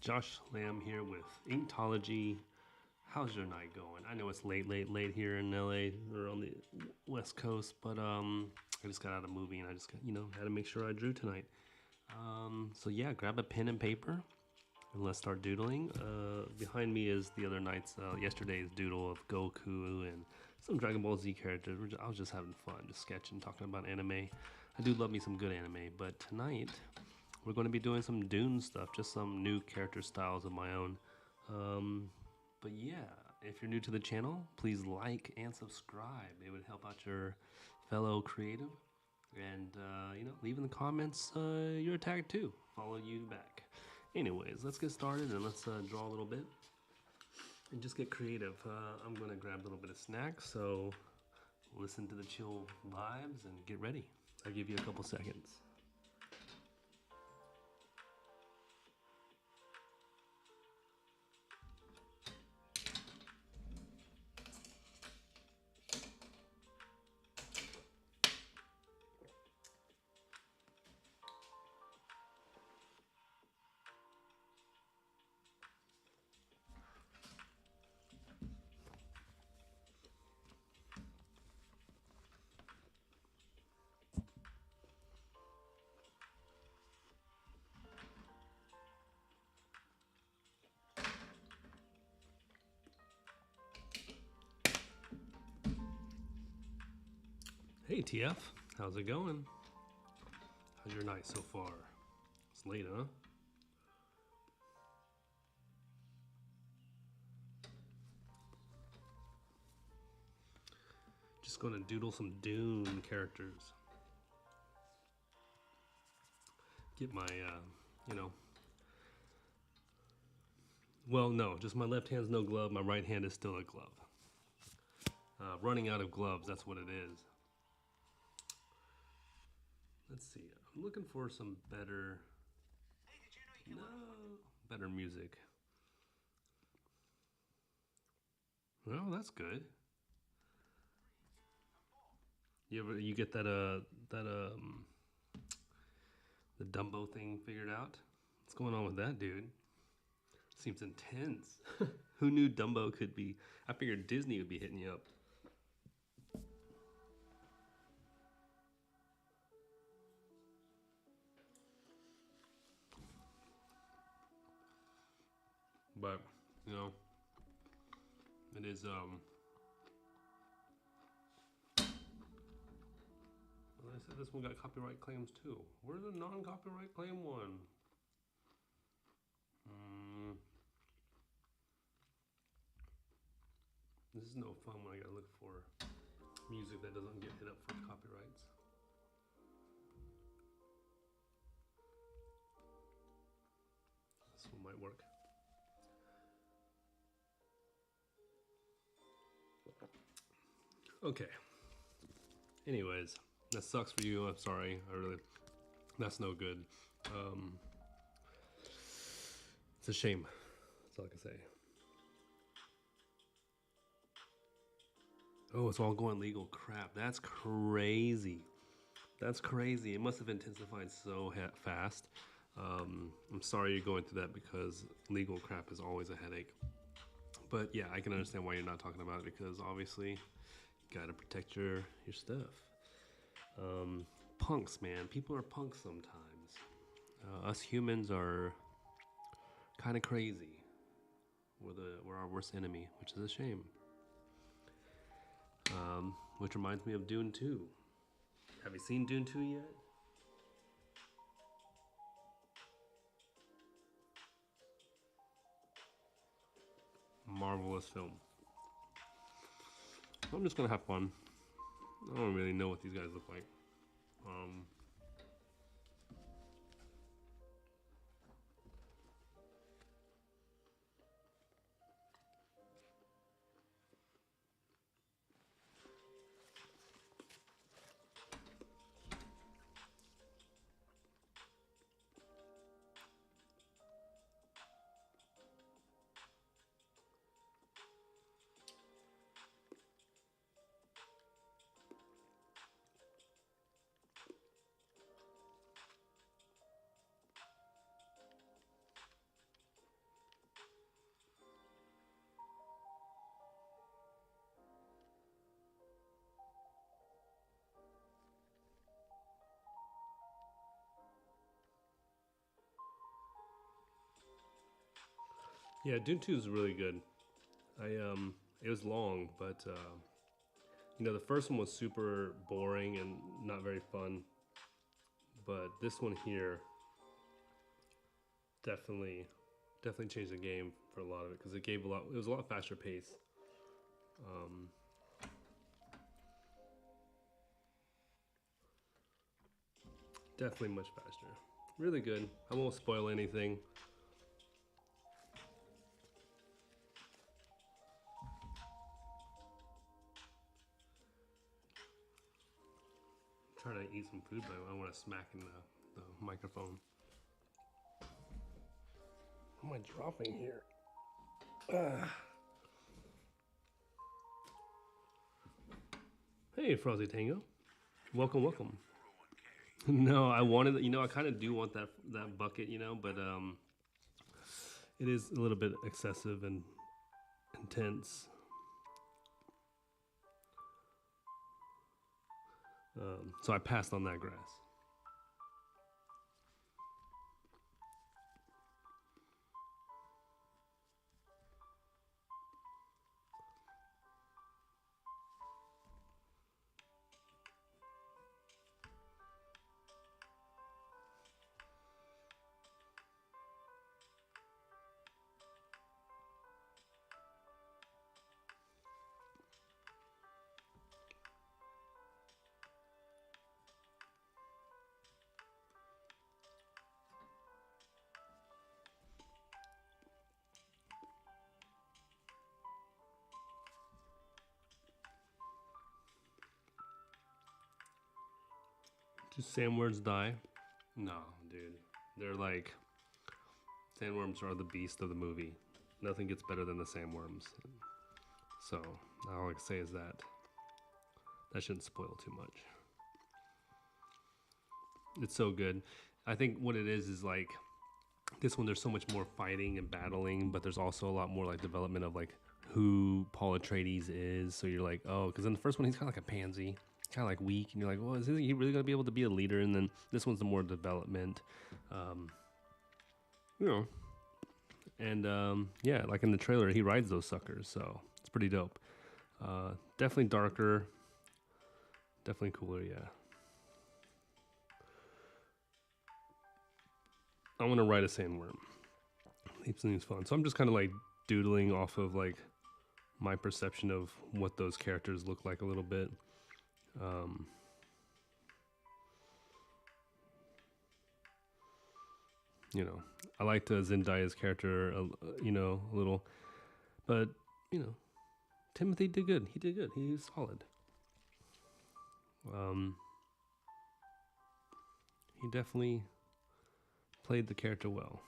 Josh Lamb here with Inkology. How's your night going? I know it's late here in LA or on the West Coast, but I just got out of a movie and I just got, had to make sure I drew tonight. So yeah, grab a pen and paper and let's start doodling. Behind me is the other night's, yesterday's doodle of Goku and some Dragon Ball Z characters. I was just having fun, just sketching, talking about anime. I do love me some good anime, but tonight we're going to be doing some Dune stuff, just some new character styles of my own. But yeah, if you're new to the channel, please like and subscribe. It would help out your fellow creative. And, leave in the comments your tag too. Follow you back. Anyways, let's get started and let's draw a little bit and just get creative. I'm going to grab a little bit of snacks, so listen to the chill vibes and get ready. I'll give you a couple seconds. Hey TF, how's it going? How's your night so far? It's late, huh? Just gonna doodle some Dune characters. Get my, well, no, just my left hand's no glove, my right hand is still a glove. Running out of gloves, that's what it is. Let's see, I'm looking for some better, better music. Well, that's good. You get that the Dumbo thing figured out? What's going on with that, dude? Seems intense. Who knew Dumbo could be? I figured Disney would be hitting you up. But, it is, well, I said this one got copyright claims too. Where's the non-copyright claim one? This is no fun when I gotta look for music that doesn't get hit up for copyrights. This one might work. Okay. Anyways, that sucks for you. I'm sorry. That's no good. It's a shame. That's all I can say. Oh, it's all going legal. Crap, that's crazy. That's crazy. It must have intensified so fast. I'm sorry you're going through that because legal crap is always a headache. But yeah, I can understand why you're not talking about it because obviously you gotta protect your stuff. Punks, man. People are punks sometimes. Us humans are kind of crazy. We're our worst enemy, which is a shame. Which reminds me of Dune 2. Have you seen Dune 2 yet? Marvelous film. I'm just gonna have fun. I don't really know what these guys look like. Yeah, Dune 2 is really good. It was long, but you know, the first one was super boring and not very fun. But this one here definitely changed the game for a lot of it because it gave a lot. It was a lot faster pace. Um, Definitely much faster. Really good. I won't spoil anything. I'm trying to eat some food, but I want to smack in the microphone. What am I dropping here? Hey, Frosty Tango. Welcome, welcome. No, I wanted, you know, I kind of do want that bucket, you know, but it is a little bit excessive and intense. So I passed on that grass. Do sandworms die? No, dude. They're like, sandworms are the beast of the movie. Nothing gets better than the sandworms. So all I can say is that shouldn't spoil too much. It's so good. I think what it is like this one. There's so much more fighting and battling, but there's also a lot more like development of like who Paul Atreides is. So you're like, oh, because in the first one he's kind of like a pansy, kind of like weak, and you're like, well, is he really gonna be able to be a leader? And then this one's the more development, you know. And yeah, like in the trailer, he rides those suckers, so it's pretty dope. Definitely darker, definitely cooler, yeah. I want to ride a sandworm. It seems fun. So I'm just kind of like doodling off of like my perception of what those characters look like a little bit. You know, I liked Zendaya's character, you know, a little, but you know, Timothy did good. He did good. He's solid. He definitely played the character well.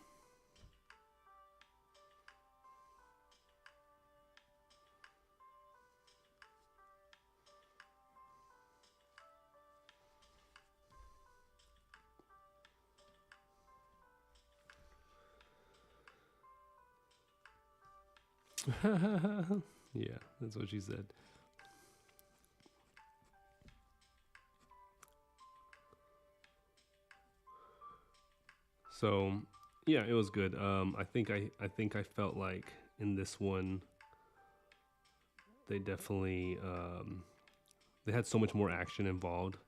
Yeah, that's what she said. So, yeah, it was good. I think I felt like in this one they definitely they had so much more action involved,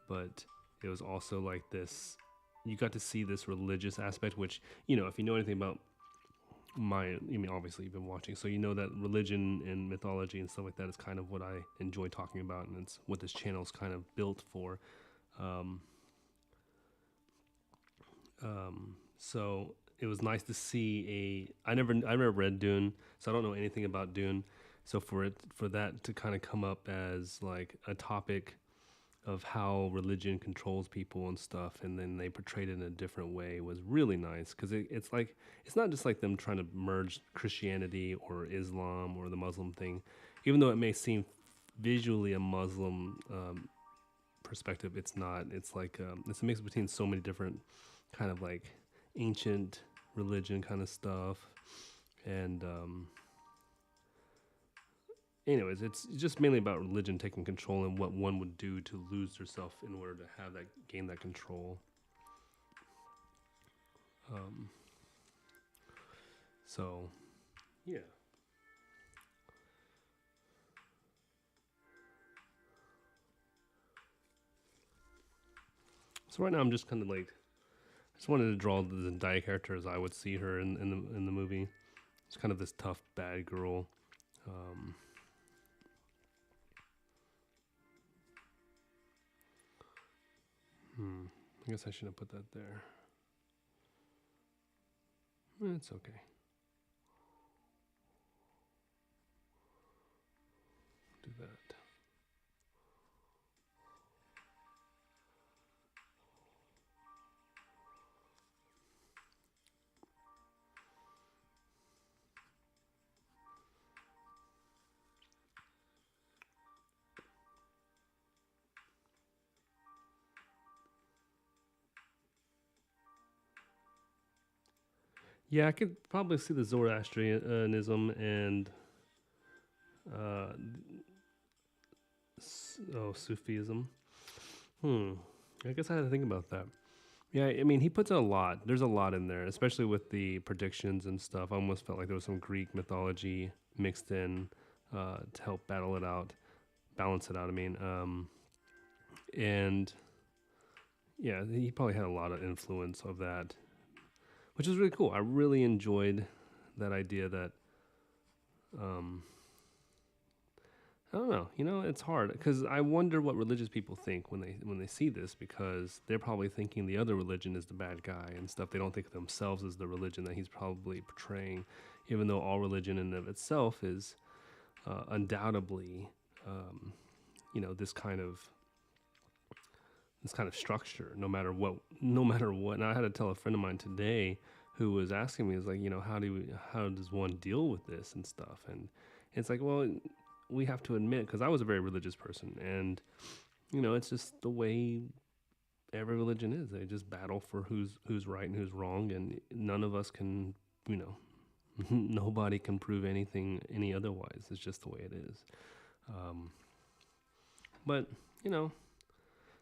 but it was also like this. You got to see this religious aspect, which you know, if you know anything about I mean, obviously you've been watching, so you know that religion and mythology and stuff like that is kind of what I enjoy talking about, and it's what this channel is kind of built for. Um, so it was nice to see I never read Dune, so I don't know anything about Dune. So for that to kind of come up as like a topic of how religion controls people and stuff, and then they portrayed it in a different way was really nice because it's like it's not just like them trying to merge Christianity or Islam or the Muslim thing, even though it may seem visually a Muslim perspective. It's not. It's like it's a mix between so many different kind of like ancient religion kind of stuff, and anyways, it's just mainly about religion taking control and what one would do to lose herself in order to have that gain that control. Um, so Yeah. So right now I'm just kind of like, I just wanted to draw the Zendaya character as I would see her in the movie. It's kind of this tough bad girl. Um, I guess I shouldn't have put that there. It's okay. Do that. Yeah, I could probably see the Zoroastrianism and uh, Sufism. I guess I had to think about that. Yeah, I mean, he puts in a lot. There's a lot in there, especially with the predictions and stuff. I almost felt like there was some Greek mythology mixed in to help balance it out. I mean, and yeah, he probably had a lot of influence of that, which is really cool. I really enjoyed that idea that I don't know. It's hard because I wonder what religious people think when they see this, because they're probably thinking the other religion is the bad guy and stuff. They don't think of themselves as the religion that he's probably portraying, even though all religion in and of itself is undoubtedly, this kind of structure. No matter what. And I had to tell a friend of mine today who was asking me, is like, how does one deal with this and stuff? And it's like, well, we have to admit, because I was a very religious person, and it's just the way every religion is. They just battle for who's right and who's wrong, and none of us can, nobody can prove anything any otherwise. It's just the way it is. But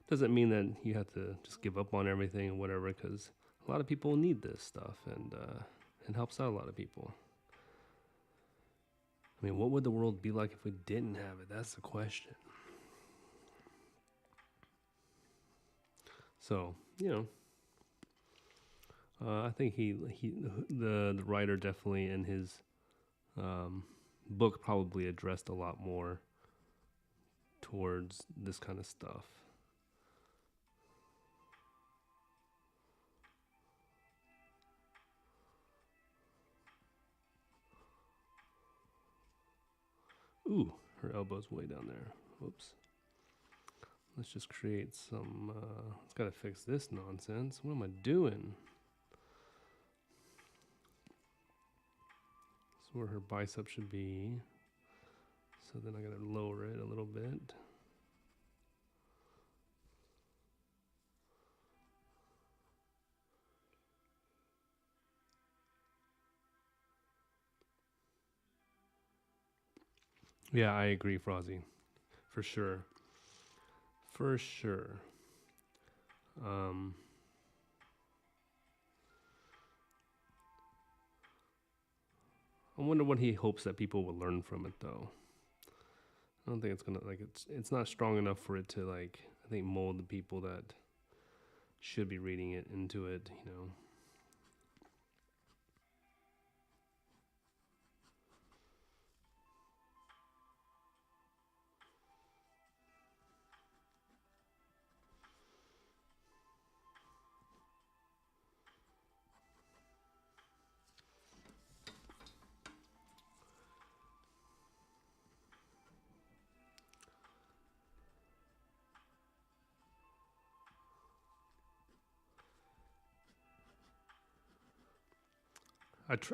doesn't mean that you have to just give up on everything and whatever, because a lot of people need this stuff, and it helps out a lot of people. I mean, what would the world be like if we didn't have it? That's the question. So, I think the writer definitely in his book probably addressed a lot more towards this kind of stuff. Ooh, her elbow's way down there. Whoops. Let's just create some, let's gotta fix this nonsense. What am I doing? That's where her bicep should be. So then I gotta lower it a little bit. Yeah, I agree, Frozzy. For sure. For sure. I wonder what he hopes that people will learn from it, though. I don't think it's gonna it's not strong enough for it to I think mold the people that should be reading it into it.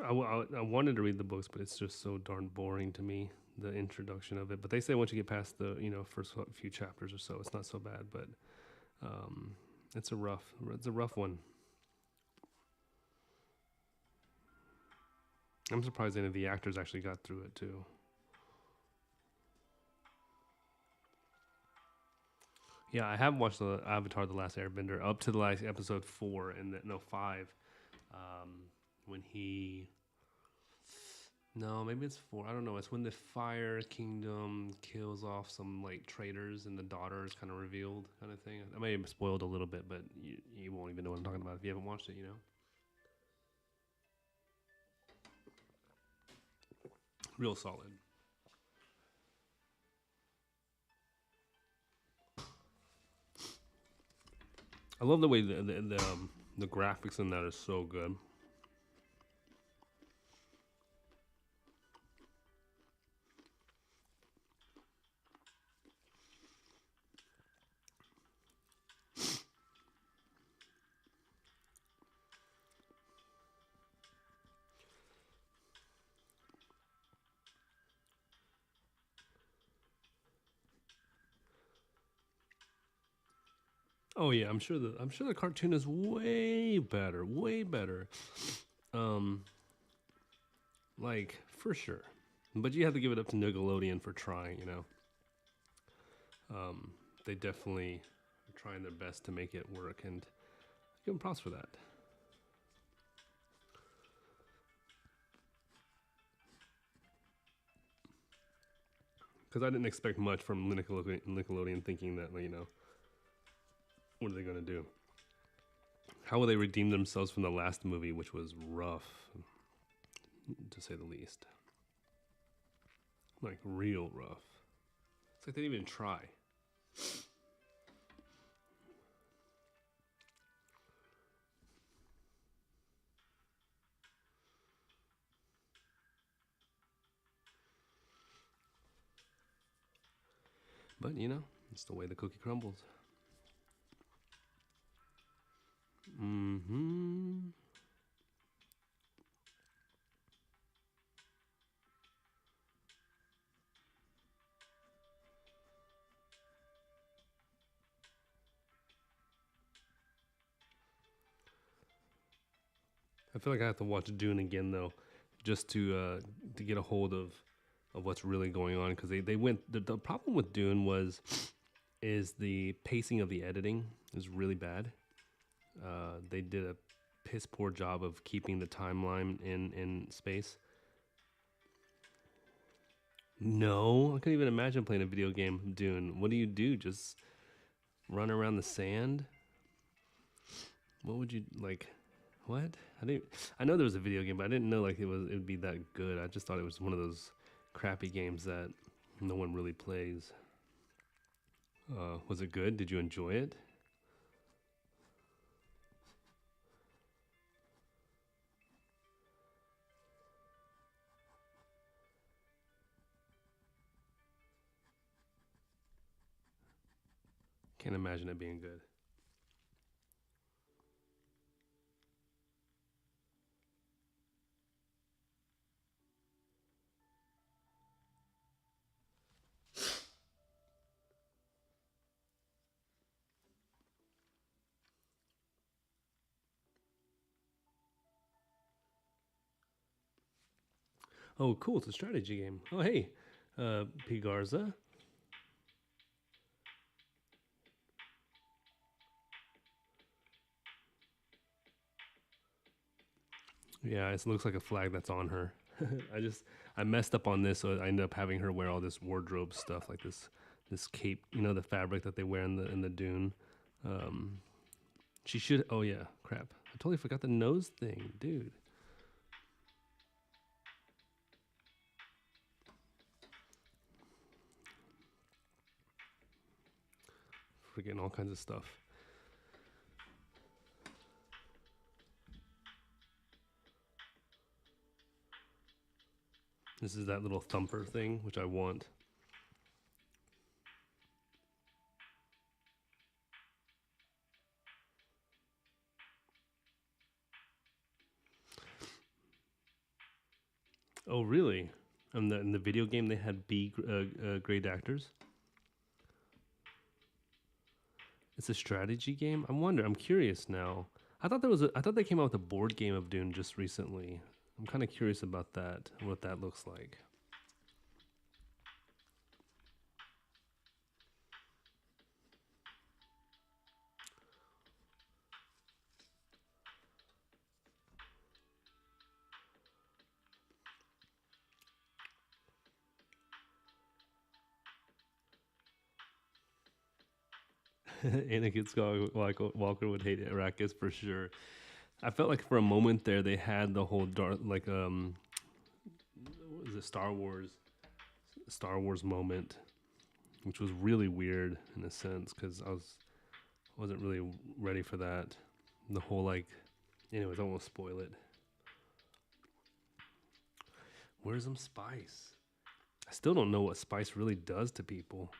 I wanted to read the books, but it's just so darn boring to me, the introduction of it. But they say once you get past the first few chapters or so, it's not so bad. But it's a rough one. I'm surprised any of the actors actually got through it too. Yeah, I have watched the Avatar: The Last Airbender up to the last episode 4 and 5, when he No, maybe it's four. I don't know. It's when the Fire Kingdom kills off some like traitors and the daughter is kind of revealed, kind of thing. I may have spoiled a little bit, but you won't even know what I'm talking about if you haven't watched it. You know, real solid. I love the way the graphics in that is so good. Oh yeah, I'm sure the cartoon is way better, way better. Um, like for sure, but you have to give it up to Nickelodeon for trying. You know, they definitely are trying their best to make it work, and give them props for that. Because I didn't expect much from Nickelodeon thinking that what are they gonna do? How will they redeem themselves from the last movie, which was rough, to say the least? Like real rough. It's like they didn't even try. But it's the way the cookie crumbles. Mm-hmm. I feel like I have to watch Dune again though, just to get a hold of what's really going on. Because they went. The problem with Dune is the pacing of the editing is really bad. They did a piss poor job of keeping the timeline in space. No, I couldn't even imagine playing a video game Dune. What do you do? Just run around the sand? What would you like? What? I didn't. I know there was a video game, but I didn't know like it'd be that good. I just thought it was one of those crappy games that no one really plays. Was it good? Did you enjoy it? Can't imagine it being good. Oh, cool! It's a strategy game. Oh, hey, P Garza. Yeah, it looks like a flag that's on her. I messed up on this, so I ended up having her wear all this wardrobe stuff, like this cape, the fabric that they wear in the Dune. Um, she should. Oh yeah, crap! I totally forgot the nose thing, dude. Forgetting all kinds of stuff. This is that little thumper thing, which I want. Oh really? In the video game, they had B grade actors. It's a strategy game. I wonder. I'm curious now. I thought they came out with a board game of Dune just recently. I'm kind of curious about that. What that looks like. Anakin Skywalker would hate Arrakis for sure. I felt like for a moment there they had the whole dark like what was it Star Wars moment, which was really weird in a sense because wasn't really ready for that. The whole like, anyways, I won't spoil it. Where's some spice? I still don't know what spice really does to people.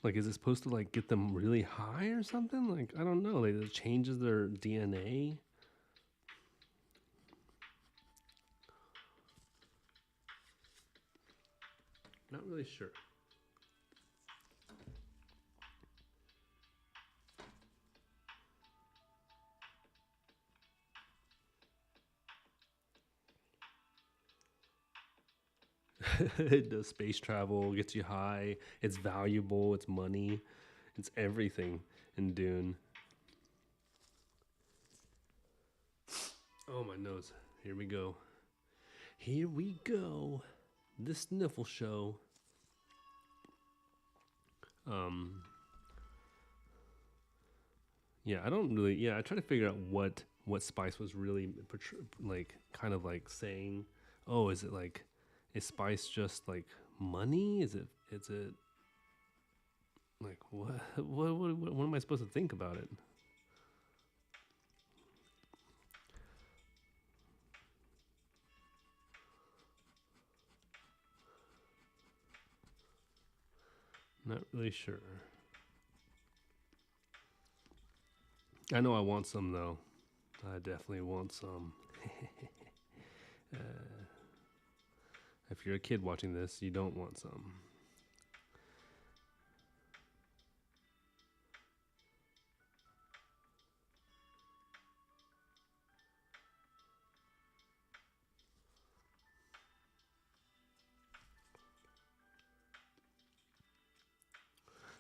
Like, is it supposed to like get them really high or something? Like, I don't know. Like, it changes their DNA. Not really sure. It does space travel, gets you high. It's valuable. It's money. It's everything in Dune. Oh, my nose. Here we go. Here we go. The sniffle show. Yeah, I don't really. Yeah, I try to figure out what Spice was really like, kind of like saying. Oh, is it like, is Spice just like money? Is it like what am I supposed to think about it? Not really sure. I know I want some though. I definitely want some. uh, if you're a kid watching this, you don't want some.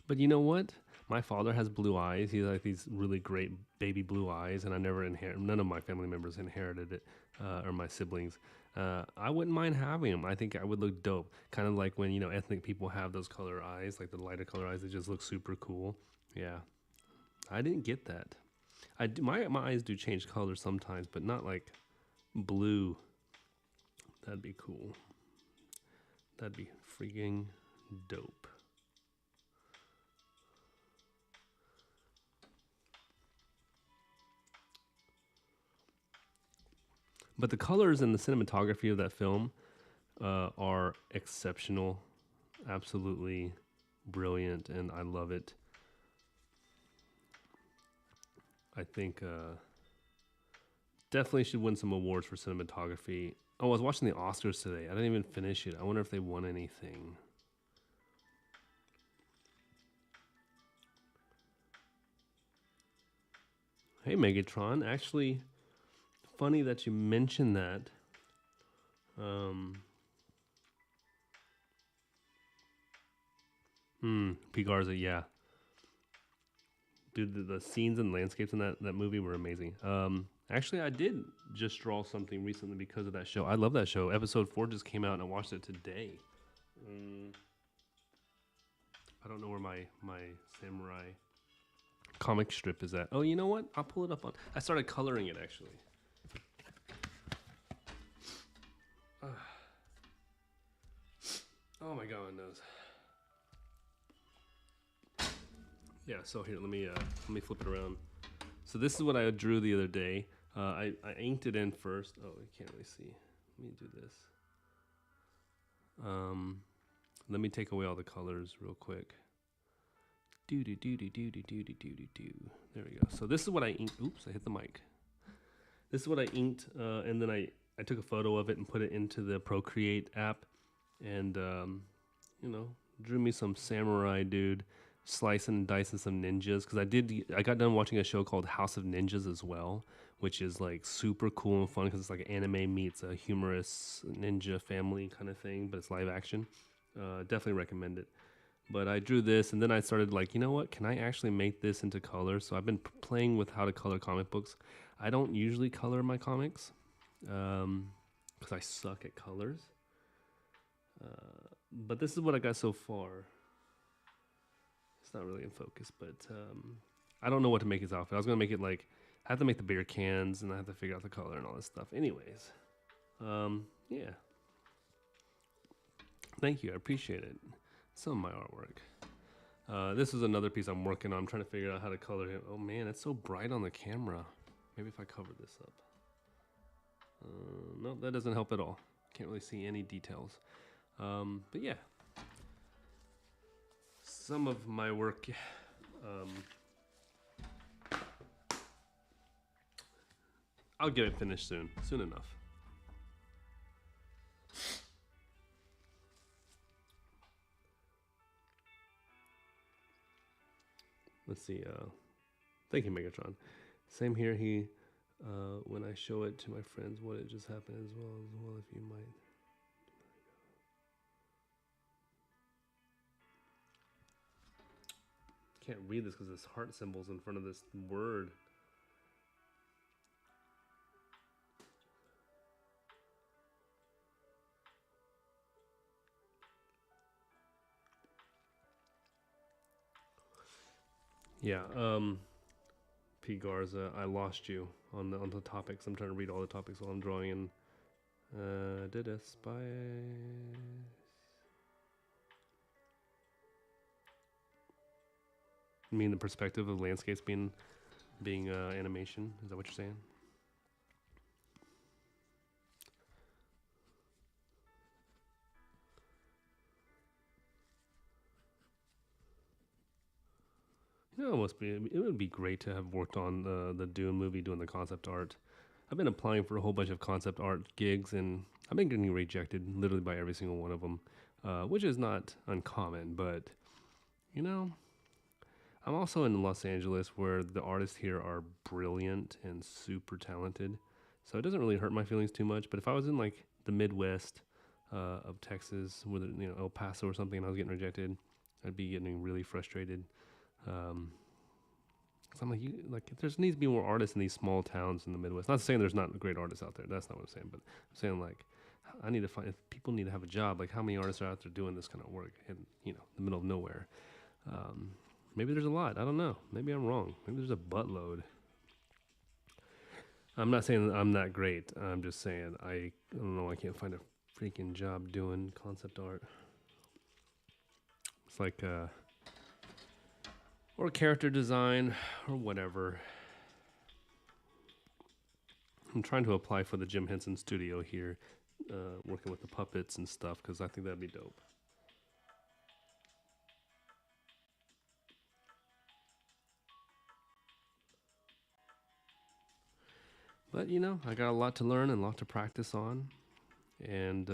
But you know what? My father has blue eyes. He has like these really great baby blue eyes, and I never inherit. None of my family members inherited it, or my siblings. I wouldn't mind having them. I think I would look dope. Kind of like when ethnic people have those color eyes, like the lighter color eyes. They just look super cool. Yeah, I didn't get that. I do, my eyes do change color sometimes, but not like blue. That'd be cool. That'd be freaking dope. But the colors and the cinematography of that film are exceptional, absolutely brilliant, and I love it. I think definitely should win some awards for cinematography. Oh, I was watching the Oscars today. I didn't even finish it. I wonder if they won anything. Hey, Megatron. Actually, funny that you mentioned that. P. Garza, yeah. Dude, the scenes and landscapes in that movie were amazing. Actually, I did just draw something recently because of that show. I love that show. Episode 4 just came out and I watched it today. I don't know where my samurai comic strip is at. Oh, you know what? I'll pull it up on. I started coloring it actually. Oh my god, my nose. Yeah, so here, let me flip it around. So this is what I drew the other day. I inked it in first. Oh, you can't really see. Let me do this. Let me take away all the colors real quick. There we go. So this is what I inked. Oops, I hit the mic. This is what I inked, and then I took a photo of it and put it into the Procreate app, and drew me some samurai dude slicing and dicing some ninjas, because I got done watching a show called House of Ninjas as well, which is like super cool and fun because it's like anime meets a humorous ninja family kind of thing, but it's live action. Definitely recommend it. But I drew this, and then I started like, you know what? Can I actually make this into color? So I've been playing with how to color comic books. I don't usually color my comics because I suck at colors. But this is what I got so far. It's not really in focus, but I don't know what to make his outfit. I was gonna make it like I have to make the beer cans, and I have to figure out the color and all this stuff. Anyways, yeah. Thank you, I appreciate it. Some of my artwork. This is another piece I'm working on. I'm trying to figure out how to color him. Oh man, it's so bright on the camera. Maybe if I cover this up. No, that doesn't help at all. Can't really see any details. But yeah, some of my work. I'll get it finished soon enough. Let's see. Thank you, Megatron. Same here. When I show it to my friends, what it just happened as well, if you might. Can't read this because there's heart symbols in front of this word. Yeah, P. Garza, I lost you on the topics. I'm trying to read all the topics while I'm drawing. And did a spy? You mean the perspective of landscapes being animation? Is that what you're saying? You know, it would be great to have worked on the Dune movie doing the concept art. I've been applying for a whole bunch of concept art gigs, and I've been getting rejected literally by every single one of them, which is not uncommon. But, you know, I'm also in Los Angeles where the artists here are brilliant and super talented. So it doesn't really hurt my feelings too much. But if I was in like the Midwest of Texas, with El Paso or something, and I was getting rejected, I'd be getting really frustrated. So I'm like, there needs to be more artists in these small towns in the Midwest. Not saying there's not great artists out there. That's not what I'm saying. But I'm saying like, I need to find if people need to have a job. Like, how many artists are out there doing this kind of work in the middle of nowhere? Maybe there's a lot. I don't know. Maybe I'm wrong. Maybe there's a buttload. I'm not saying that I'm that great. I'm just saying I don't know. I can't find a freaking job doing concept art. It's like or character design or whatever. I'm trying to apply for the Jim Henson studio here, working with the puppets and stuff, because I think that'd be dope. But, I got a lot to learn and a lot to practice on. And,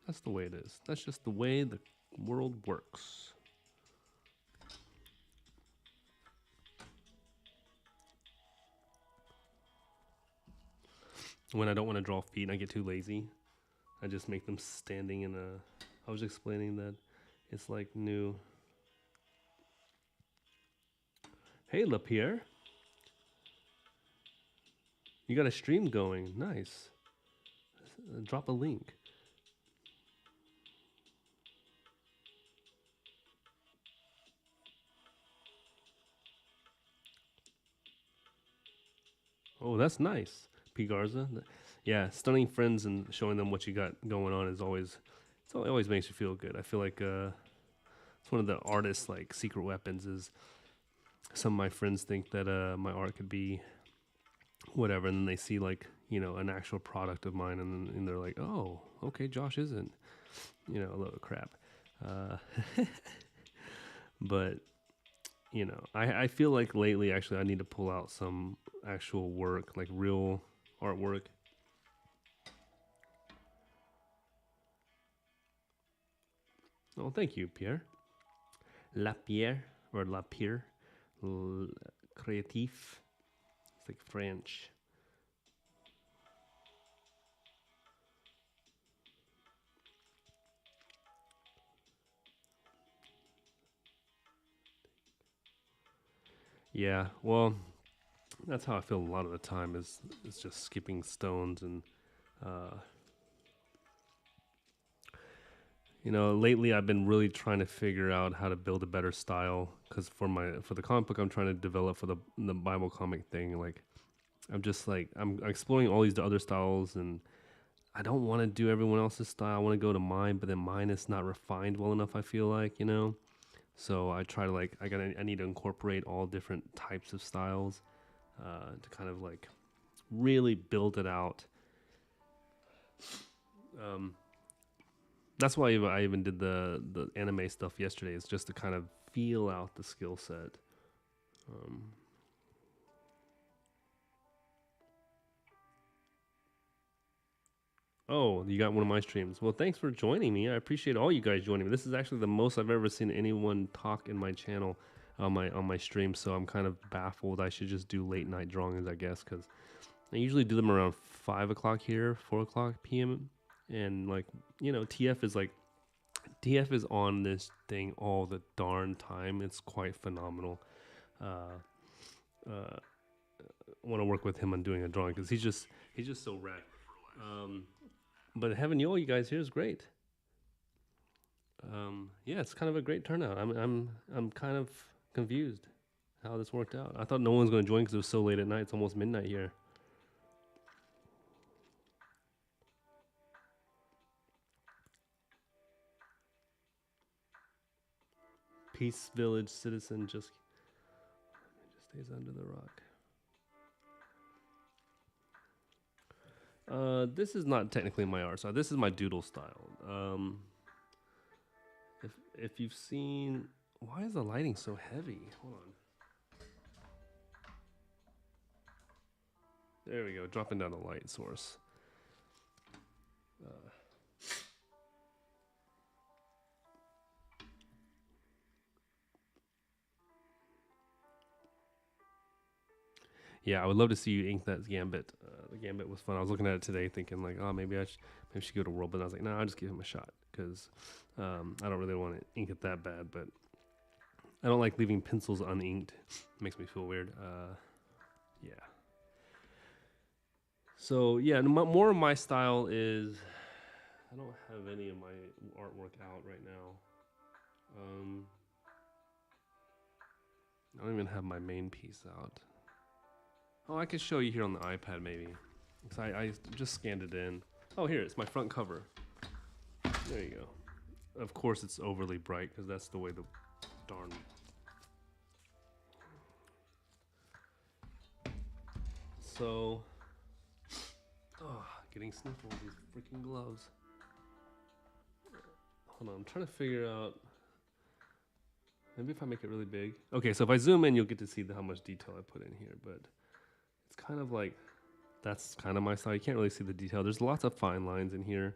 that's the way it is. That's just the way the world works. When I don't want to draw feet and I get too lazy, I just make them standing in a... I was explaining that it's like new... Hey, LaPierre. You got a stream going. Nice. Drop a link. Oh, that's nice. P. Garza. Yeah, stunning friends and showing them what you got going on is always... It always makes you feel good. I feel like it's one of the artists' like secret weapons is some of my friends think that my art could be whatever, and then they see like an actual product of mine, and they're like, oh, okay, Josh isn't a load of crap. But I feel like lately actually I need to pull out some actual work, like real artwork. Oh, thank you, Pierre. Lapierre or Lapierre, Creatif. It's like French. Yeah, well, that's how I feel a lot of the time. Is it's just skipping stones and uh, lately I've been really trying to figure out how to build a better style because for the comic book I'm trying to develop for the Bible comic thing, like I'm just like I'm exploring all these other styles and I don't want to do everyone else's style. I want to go to mine, but then mine is not refined well enough. I feel like. So I try to like I need to incorporate all different types of styles to kind of like really build it out. Um, that's why I even did the anime stuff yesterday. Is just to kind of feel out the skill set. Um, oh, you got one of my streams. Well, thanks for joining me. I appreciate all you guys joining me. This is actually the most I've ever seen anyone talk in my channel on my stream. So I'm kind of baffled. I should just do late night drawings, I guess, because I usually do them around 5 o'clock here, 4 o'clock p.m. And like TF is on this thing all the darn time. It's quite phenomenal. Uh, uh, I want to work with him on doing a drawing because he's just so rad. Um, but having you guys here is great. Yeah, it's kind of a great turnout. I'm kind of confused how this worked out. I thought no one's going to join because it was so late at night. It's almost midnight here. Peace Village citizen just stays under the rock. This is not technically my art style. This is my doodle style. If you've seen, why is the lighting so heavy? Hold on. There we go. Dropping down the light source. Yeah, I would love to see you ink that Gambit. The Gambit was fun. I was looking at it today, thinking like, oh, maybe I should go to World, but I was like, no, I'll just give him a shot because I don't really want to ink it that bad. But I don't like leaving pencils uninked. It makes me feel weird. Yeah. So yeah, more of my style is I don't have any of my artwork out right now. I don't even have my main piece out. Oh, I could show you here on the iPad maybe. Because I just scanned it in. Oh, here, it's my front cover. There you go. Of course it's overly bright because that's the way the darn... So... Oh, getting sniffles, these freaking gloves. Hold on, I'm trying to figure out... Maybe if I make it really big. Okay, so if I zoom in, you'll get to see how much detail I put in here, but... It's kind of like... That's kind of my style. You can't really see the detail. There's lots of fine lines in here.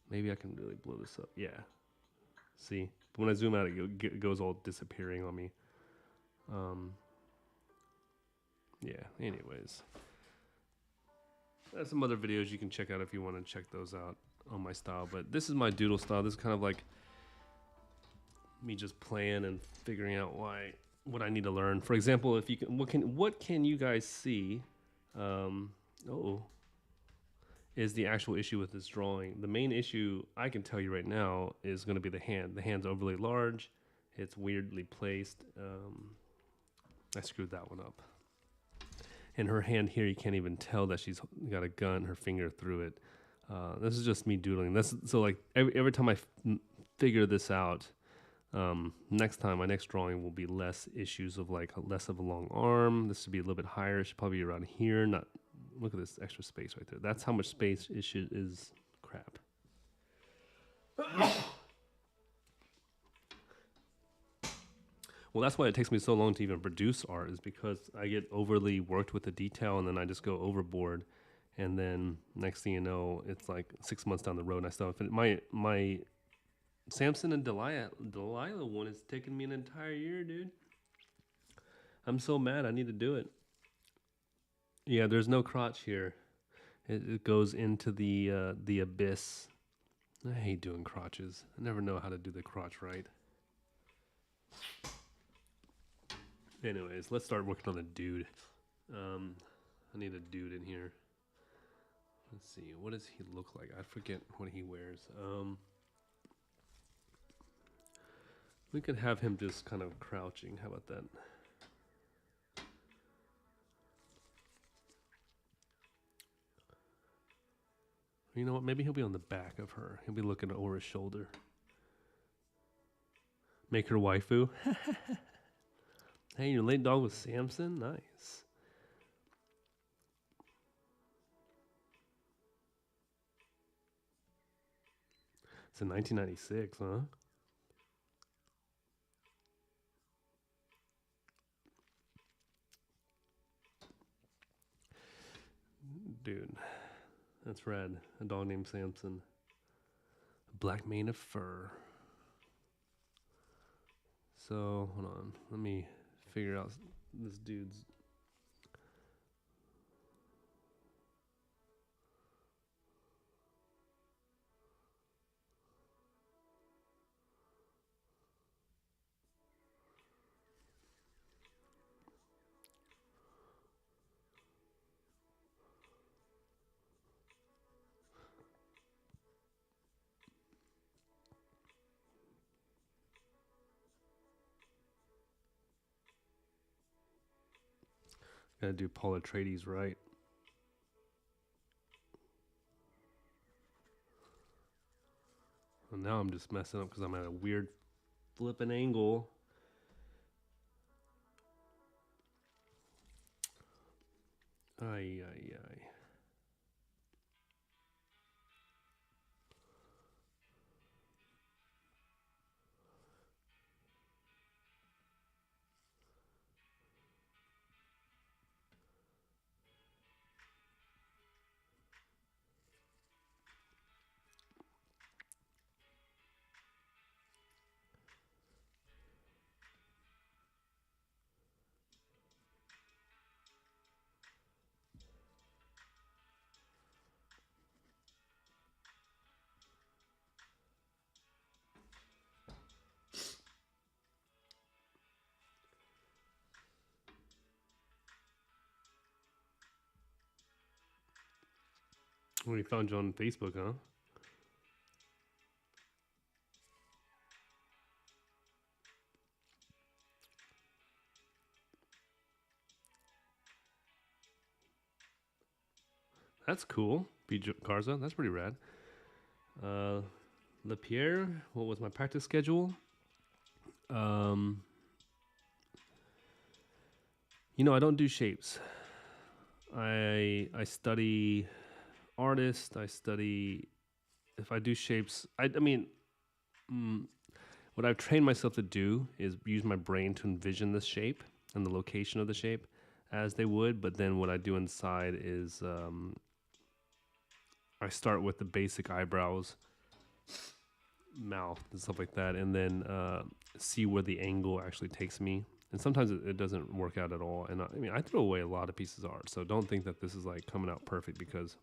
Maybe I can really blow this up. Yeah. See? But when I zoom out, it goes all disappearing on me. Yeah, anyways. There's some other videos you can check out if you want to check those out on my style. But this is my doodle style. This is kind of like me just playing and figuring out what I need to learn. For example, if you can, what can you guys see? Is the actual issue with this drawing. The main issue I can tell you right now is going to be the hand. The hand's overly large. It's weirdly placed. I screwed that one up. And her hand here, you can't even tell that she's got a gun, her finger through it. This is just me doodling. So like every time I figure this out, next time my next drawing will be less issues of like less of a long arm. This should be a little bit higher. It should probably be around here. Not look at this extra space right there. That's how much space is crap. Well, that's why it takes me so long to even produce art, is because I get overly worked with the detail and then I just go overboard. And then next thing you know, it's like 6 months down the road and I still haven't finished. My Samson and Delilah one is taking me an entire year, dude. I'm so mad. I need to do it. Yeah, there's no crotch here. It goes into the abyss. I hate doing crotches. I never know how to do the crotch right. Anyways, let's start working on the dude. I need a dude in here. Let's see. What does he look like? I forget what he wears. We could have him just kind of crouching. How about that? You know what? Maybe he'll be on the back of her. He'll be looking over his shoulder. Make her waifu. Hey, your late dog was Samson? Nice. It's in 1996, huh? Dude, that's rad. A dog named Samson. A black mane of fur. So, hold on. Let me figure out this dude's. Gotta do Paul Atreides right. Well, now I'm just messing up because I'm at a weird flipping angle. Ay, ay, ay. We found you on Facebook, huh? That's cool. Pete Garza, that's pretty rad. LePierre, what was my practice schedule? I don't do shapes. I study artist. I study. If I do shapes, I mean, what I've trained myself to do is use my brain to envision the shape and the location of the shape as they would. But then what I do inside is I start with the basic eyebrows, mouth, and stuff like that, and then see where the angle actually takes me. And sometimes it doesn't work out at all. And I throw away a lot of pieces of art, so don't think that this is like coming out perfect because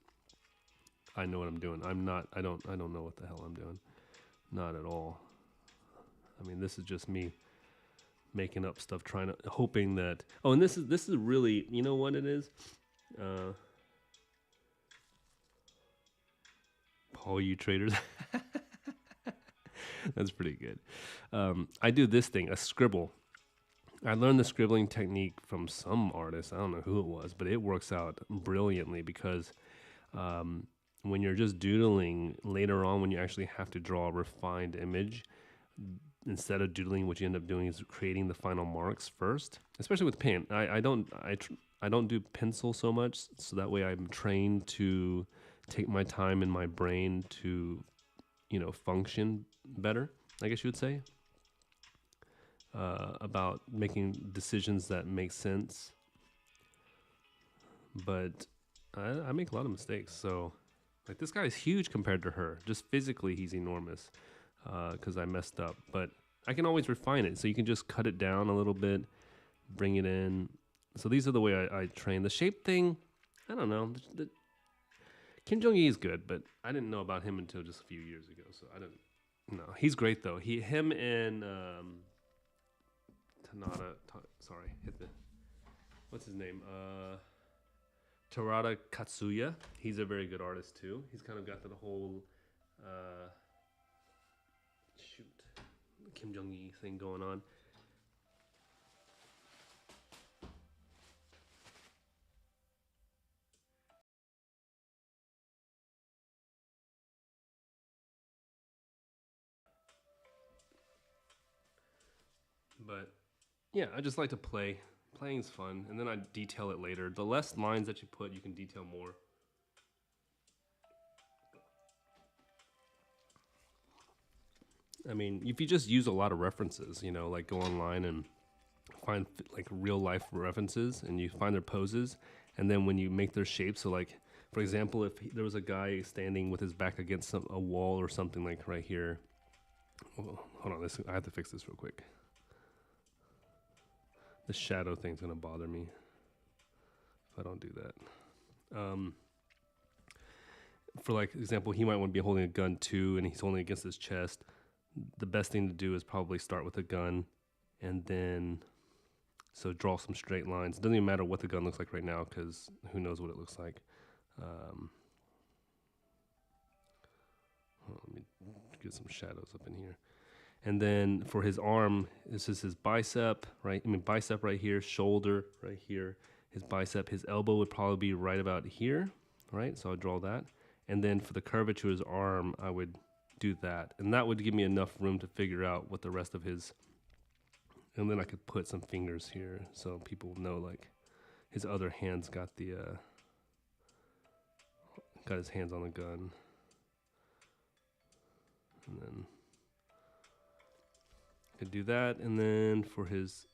I know what I'm doing. I don't know what the hell I'm doing. Not at all. I mean, this is just me making up stuff, hoping that. Oh, and this is really, you know what it is? Paul, you traders. That's pretty good. I do this thing, a scribble. I learned the scribbling technique from some artist. I don't know who it was, but it works out brilliantly because when you're just doodling later on, when you actually have to draw a refined image, instead of doodling, what you end up doing is creating the final marks first, especially with pen. I don't do pencil so much, so that way I'm trained to take my time in my brain to, function better, I guess you would say, about making decisions that make sense. But I make a lot of mistakes. So, like, this guy is huge compared to her. Just physically, he's enormous because I messed up. But I can always refine it. So you can just cut it down a little bit, bring it in. So these are the way I train. The shape thing, I don't know. Kim Jong-il is good, but I didn't know about him until just a few years ago. So I didn't. No, he's great though. Him and sorry, hit the, what's his name? Tarada Katsuya. He's a very good artist too. He's kind of got that whole shoot Kim Jong-il thing going on. But yeah, I just like to play. Playing's fun, and then I detail it later. The less lines that you put, you can detail more. I mean, if you just use a lot of references, you know, like go online and find like real life references, and you find their poses, and then when you make their shapes, so like for example, if there was a guy standing with his back against a wall or something like right here. Well, hold on, I have to fix this real quick. The shadow thing's gonna bother me if I don't do that. For like example, he might want to be holding a gun too, and he's holding against his chest. The best thing to do is probably start with a gun, and then so draw some straight lines. It doesn't even matter what the gun looks like right now, because who knows what it looks like. Let me get some shadows up in here. And then for his arm, this is his bicep, right? I mean, bicep right here, shoulder right here, his bicep. His elbow would probably be right about here, right? So I'll draw that. And then for the curvature of his arm, I would do that. And that would give me enough room to figure out what the rest of his, and then I could put some fingers here so people know like his other hand's got the, got his hands on the gun. And then could do that. And then for his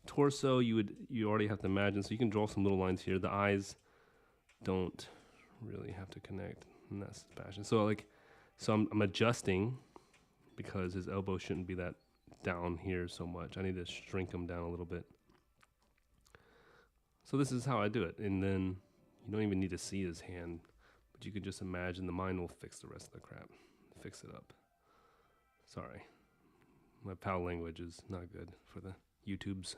torso, you already have to imagine, so you can draw some little lines here. The eyes don't really have to connect in that fashion. So like, so I'm adjusting because his elbow shouldn't be that down here so much. I need to shrink him down a little bit. So this is how I do it. And then you don't even need to see his hand, but you can just imagine. The mind will fix the rest of the crap, fix it up. Sorry. My foul language is not good for the YouTubes.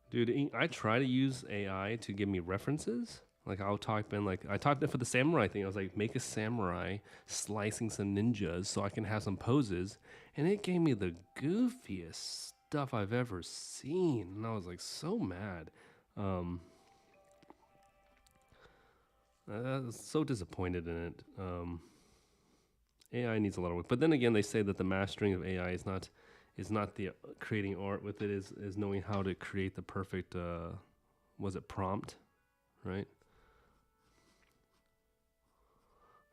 Dude, I try to use AI to give me references. Like I'll type in, like I typed in for the samurai thing. I was like, make a samurai slicing some ninjas so I can have some poses. And it gave me the goofiest stuff I've ever seen. And I was like so mad. I was so disappointed in it. AI needs a lot of work, but then again, they say that the mastering of AI is not the creating art with it, is knowing how to create the perfect was it prompt, right?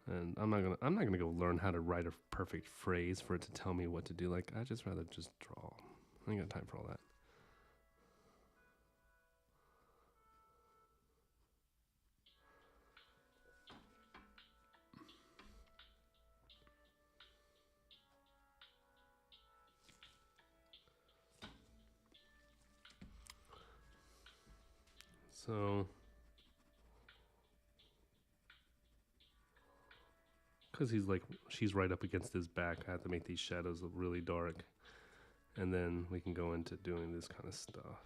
And I'm not gonna go learn how to write a perfect phrase for it to tell me what to do. Like I just rather just draw. I ain't got time for all that. So, because she's right up against his back, I have to make these shadows look really dark. And then we can go into doing this kind of stuff.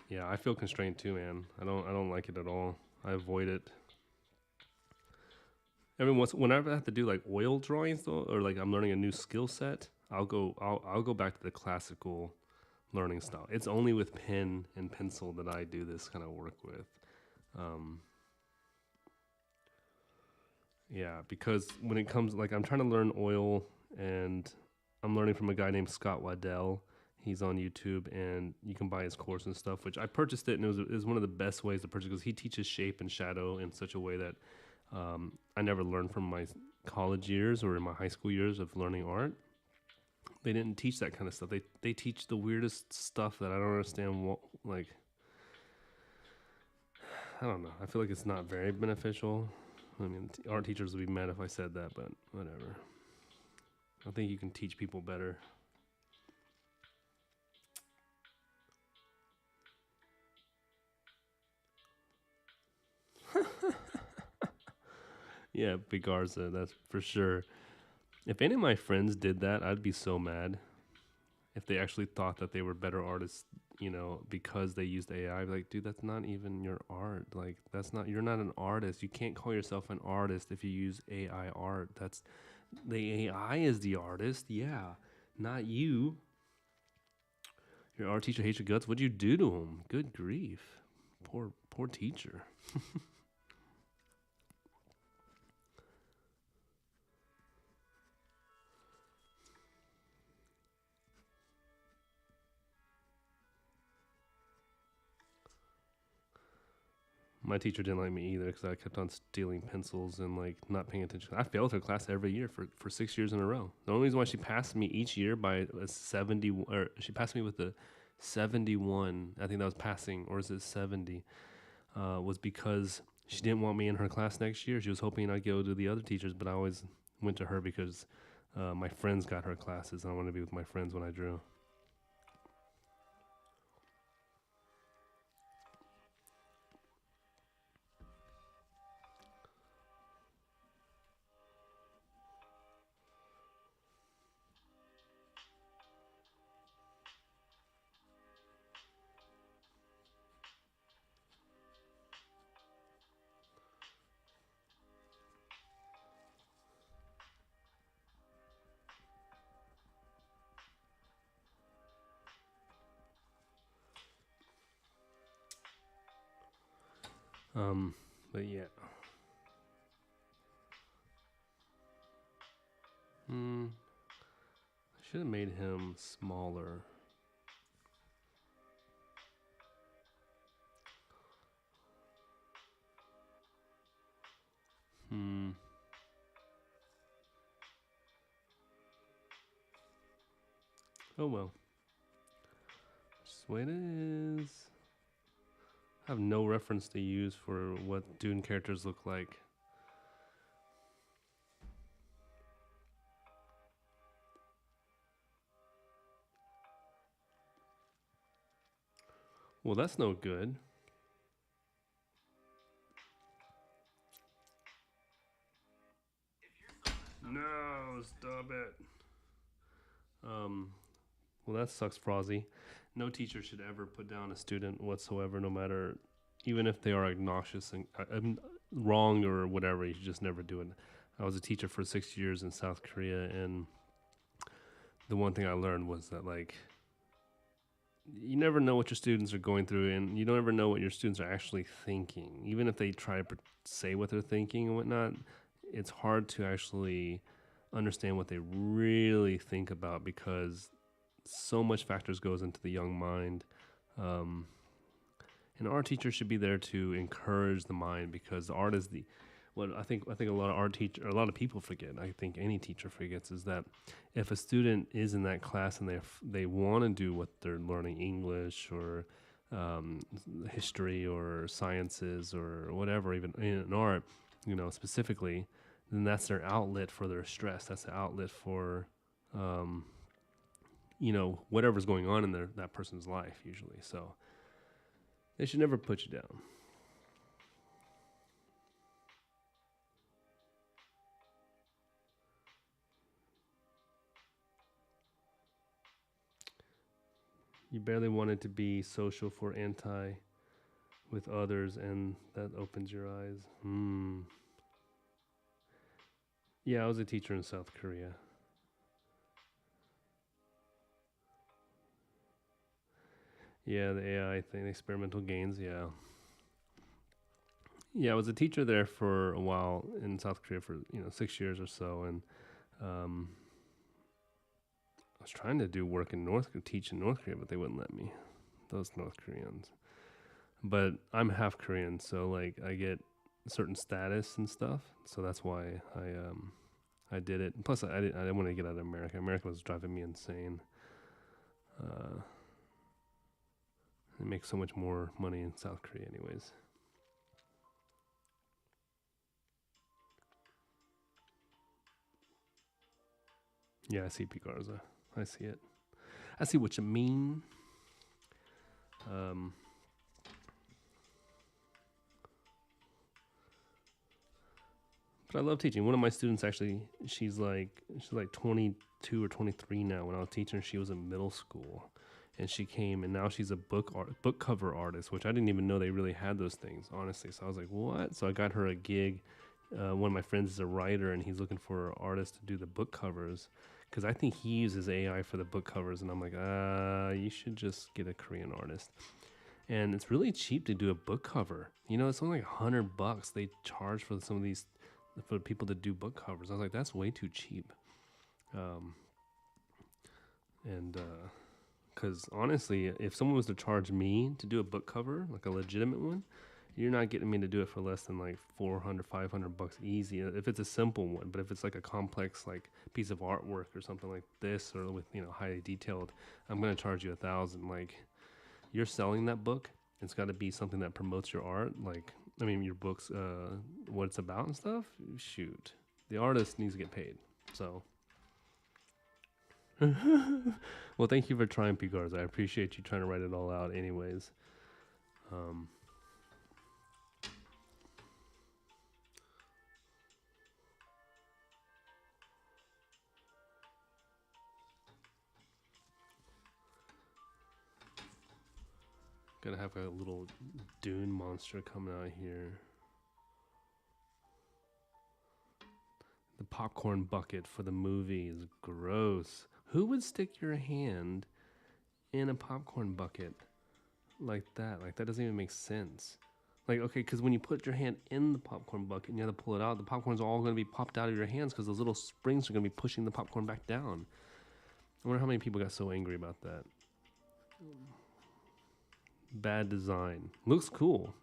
Yeah, I feel constrained too, man. I don't like it at all. I avoid it. Whenever I have to do like oil drawings though, or like I'm learning a new skill set, I'll go back to the classical learning style. It's only with pen and pencil that I do this kind of work with. Yeah, because when it comes, like I'm trying to learn oil, and I'm learning from a guy named Scott Waddell. He's on YouTube, and you can buy his course and stuff, which I purchased it, and it was one of the best ways to purchase, because he teaches shape and shadow in such a way that I never learned from my college years or in my high school years of learning art. They didn't teach that kind of stuff. They teach the weirdest stuff that I don't understand. Like, I don't know. I feel like it's not very beneficial. I mean, art teachers would be mad if I said that, but whatever. I think you can teach people better. Yeah, Pigarza, that's for sure. If any of my friends did that, I'd be so mad. If they actually thought that they were better artists, because they used AI, I'd be like, dude, that's not even your art. Like, you're not an artist. You can't call yourself an artist if you use AI art. That's the AI is the artist, yeah, not you. Your art teacher hates your guts. What'd you do to him? Good grief. Poor teacher. My teacher didn't like me either because I kept on stealing pencils and like not paying attention. I failed her class every year for 6 years in a row. The only reason why she passed me each year by a 70, or she passed me with a 71, I think that was passing, or is it 70, was because she didn't want me in her class next year. She was hoping I'd go to the other teachers, but I always went to her because my friends got her classes and I wanted to be with my friends when I drew. But yeah. I should have made him smaller. Hmm. Oh well. Just the way it is. I have no reference to use for what Dune characters look like. Well, that's no good. No, stop it. Um, well, that sucks, Frozzy. No teacher should ever put down a student whatsoever, no matter, even if they are obnoxious and wrong or whatever. You should just never do it. I was a teacher for 6 years in South Korea, and the one thing I learned was that like you never know what your students are going through, and you don't ever know what your students are actually thinking. Even if they try to say what they're thinking and whatnot, it's hard to actually understand what they really think about because so much factors goes into the young mind. Um, and our teacher should be there to encourage the mind because the art is the what I think a lot of art teacher, a lot of people forget. I think any teacher forgets is that if a student is in that class and they want to do what they're learning, English or history or sciences or whatever, even in art, specifically, then that's their outlet for their stress. That's the outlet for whatever's going on in that person's life usually. So they should never put you down. You barely wanted to be social for anti with others, and that opens your eyes. Yeah, I was a teacher in South Korea. Yeah, the AI thing, experimental gains. Yeah, yeah, I was a teacher there for a while in South Korea for 6 years or so, and um, I was trying to do work in teach in North Korea, but they wouldn't let me. Those North Koreans. But I'm half Korean, so like I get certain status and stuff. So that's why I did it. Plus, I didn't want to get out of America. America was driving me insane. They make so much more money in South Korea, anyways. Yeah, I see Picarza. I see it. I see what you mean. Um, But I love teaching. One of my students actually, she's like 22 or 23 now. When I was teaching her, she was in middle school, and she came, and now she's a book cover artist, which I didn't even know they really had those things, honestly. So I was like, what? So I got her a gig. One of my friends is a writer, and he's looking for an artist to do the book covers, because I think he uses AI for the book covers, and I'm like, you should just get a Korean artist. And it's really cheap to do a book cover. You know, it's only like $100 they charge for some of these, for people to do book covers. I was like, that's way too cheap. Because honestly, if someone was to charge me to do a book cover, like a legitimate one, you're not getting me to do it for less than like $400, $500 easy. If it's a simple one, but if it's like a complex like piece of artwork or something like this, or with highly detailed, I'm gonna charge you $1,000. Like, you're selling that book, it's got to be something that promotes your art. Like, I mean, your books, what it's about and stuff. Shoot, the artist needs to get paid. So, well, thank you for trying, P. Garza. I appreciate you trying to write it all out. Anyways, gotta have a little Dune monster coming out here. The popcorn bucket for the movie is gross. Who would stick your hand in a popcorn bucket like that? Like, that doesn't even make sense. Like, okay, because when you put your hand in the popcorn bucket and you have to pull it out, the popcorn's all going to be popped out of your hands because those little springs are going to be pushing the popcorn back down. I wonder how many people got so angry about that. Bad design. Looks cool.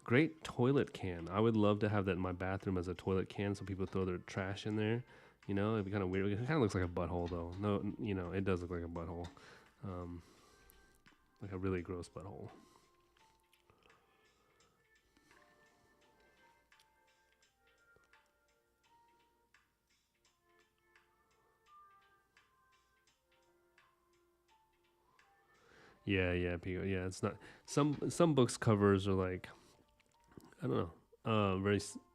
Great toilet can. I would love to have that in my bathroom as a toilet can so people throw their trash in there. You know, it'd be kind of weird. It kind of looks like a butthole, though. No, it does look like a butthole. Like a really gross butthole. Yeah, yeah, yeah. It's not some books covers are like, I don't know,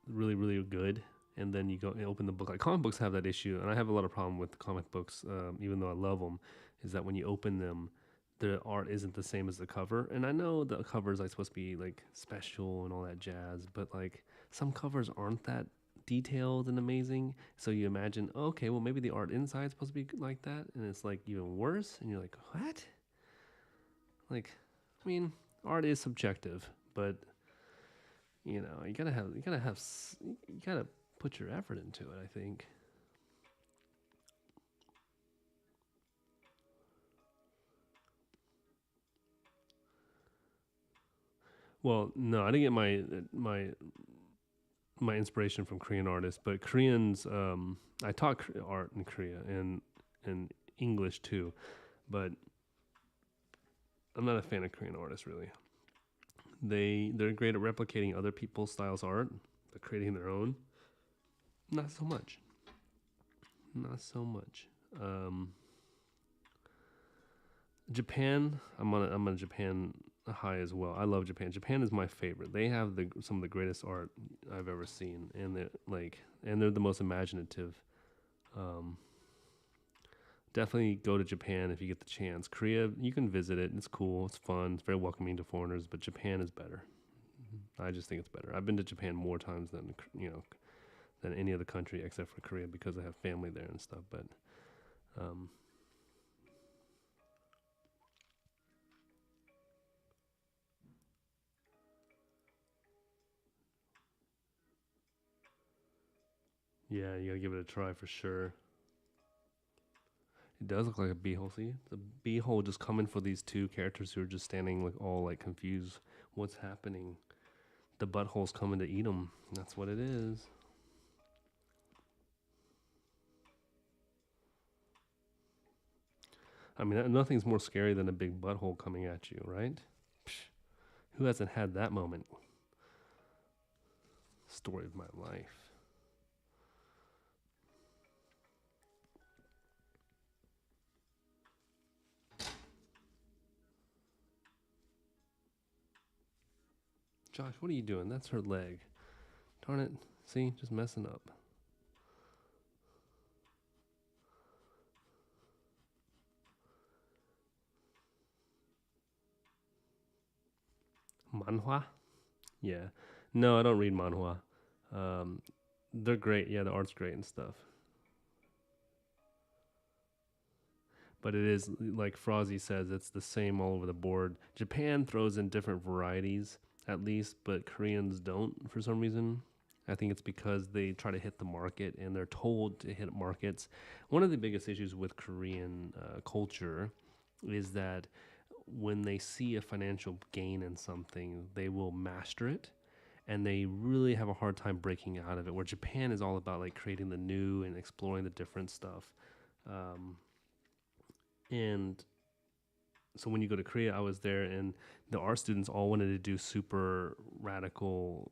really really good, and then you go and open the book. Like, comic books have that issue, and I have a lot of problem with comic books, even though I love them. Is that when you open them, the art isn't the same as the cover, and I know the cover is like supposed to be like special and all that jazz, but like some covers aren't that detailed and amazing. So you imagine, okay, well maybe the art inside is supposed to be like that, and it's like even worse, and you're like, what? Like, I mean, art is subjective, but you gotta put your effort into it, I think. Well, no, I didn't get my inspiration from Korean artists, but Koreans, I taught art in Korea and English too, but I'm not a fan of Korean artists really. They're great at replicating other people's styles art, but creating their own, not so much. Not so much. Japan, I'm on a Japan high as well. I love Japan. Japan is my favorite. They have some of the greatest art I've ever seen, and they're the most imaginative. Um, Definitely go to Japan if you get the chance. Korea, you can visit it. It's cool. It's fun. It's very welcoming to foreigners. But Japan is better. I just think it's better. I've been to Japan more times than any other country except for Korea because I have family there and stuff. But yeah, you gotta give it a try for sure. It does look like a beehole. See, the beehole just coming for these two characters who are just standing like all like confused. What's happening? The butthole's coming to eat them. That's what it is. I mean, nothing's more scary than a big butthole coming at you, right? Psh, who hasn't had that moment? Story of my life. Josh, what are you doing? That's her leg. Darn it. See, just messing up. Manhwa? Yeah. No, I don't read manhwa. Um, they're great. Yeah, the art's great and stuff. But it is like Frozzy says, it's the same all over the board. Japan throws in different varieties, at least, but Koreans don't for some reason. I think it's because they try to hit the market and they're told to hit markets. One of the biggest issues with Korean culture is that when they see a financial gain in something, they will master it and they really have a hard time breaking out of it. Where Japan is all about like creating the new and exploring the different stuff. Um, and so when you go to Korea, I was there, and the art students all wanted to do super radical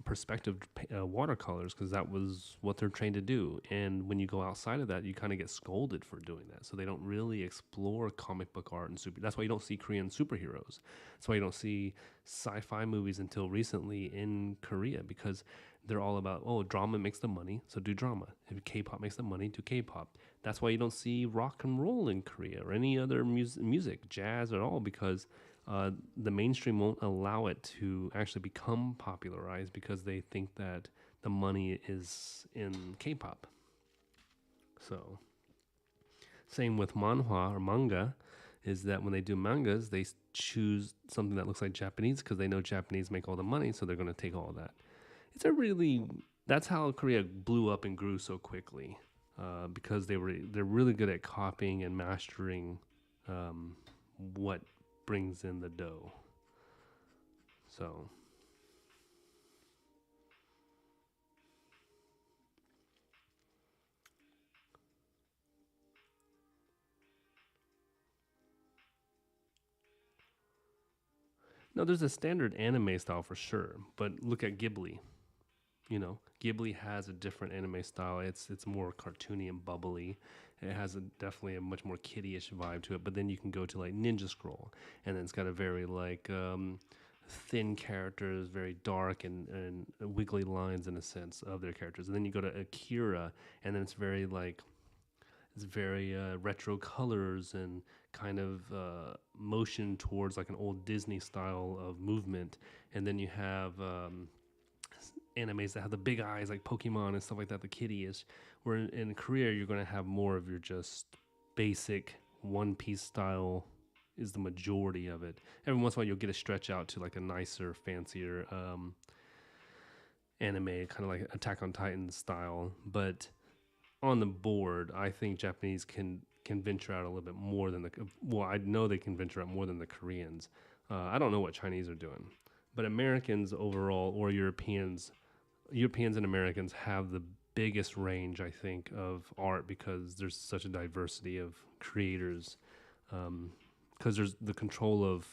perspective watercolors because that was what they're trained to do. And when you go outside of that, you kind of get scolded for doing that. So they don't really explore comic book art and super. That's why you don't see Korean superheroes. That's why you don't see sci-fi movies until recently in Korea, because they're all about, oh, drama makes the money, so do drama. If K-pop makes the money, do K-pop. That's why you don't see rock and roll in Korea or any other music, jazz at all, because the mainstream won't allow it to actually become popularized because they think that the money is in K-pop. So, same with manhwa or manga, is that when they do mangas, they choose something that looks like Japanese because they know Japanese make all the money, so they're going to take all of that. It's a really, that's how Korea blew up and grew so quickly, because they're really good at copying and mastering what brings in the dough. So no, there's a standard anime style for sure, but look at Ghibli. You know, Ghibli has a different anime style. It's more cartoony and bubbly. It has definitely a much more kiddie-ish vibe to it. But then you can go to like Ninja Scroll, and then it's got a very like thin characters, very dark and wiggly lines in a sense of their characters. And then you go to Akira, and then it's very retro colors and kind of motion towards like an old Disney style of movement. And then you have animes that have the big eyes like Pokemon and stuff like that, the kitty is. Where in Korea, you're going to have more of your just basic One Piece style is the majority of it. Every once in a while, you'll get a stretch out to like a nicer, fancier anime, kind of like Attack on Titan style. But on the board, I think Japanese can venture out a little bit more than I know they can venture out more than the Koreans. I don't know what Chinese are doing, but Americans overall or Europeans and Americans have the biggest range, I think, of art because there's such a diversity of creators. Because there's the control of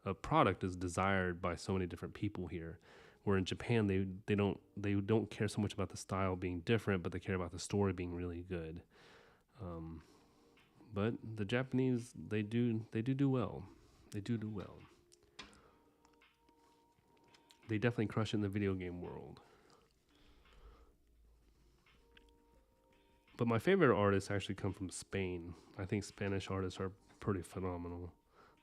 a product is desired by so many different people here. Where in Japan they don't care so much about the style being different, but they care about the story being really good. But the Japanese they do well. They do well. They definitely crush in the video game world. But my favorite artists actually come from Spain. I think Spanish artists are pretty phenomenal.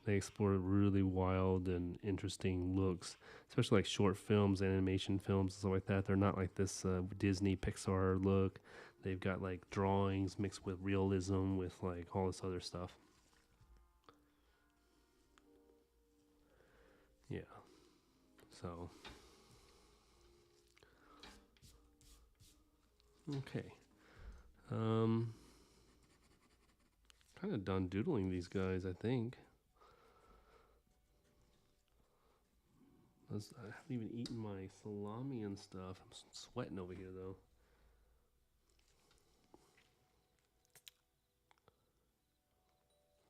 They explore really wild and interesting looks, especially like short films, animation films, and stuff like that. They're not like this Disney Pixar look. They've got like drawings mixed with realism, with like all this other stuff. Yeah. So, okay. Kind of done doodling these guys, I think. I haven't even eaten my salami and stuff. I'm sweating over here, though.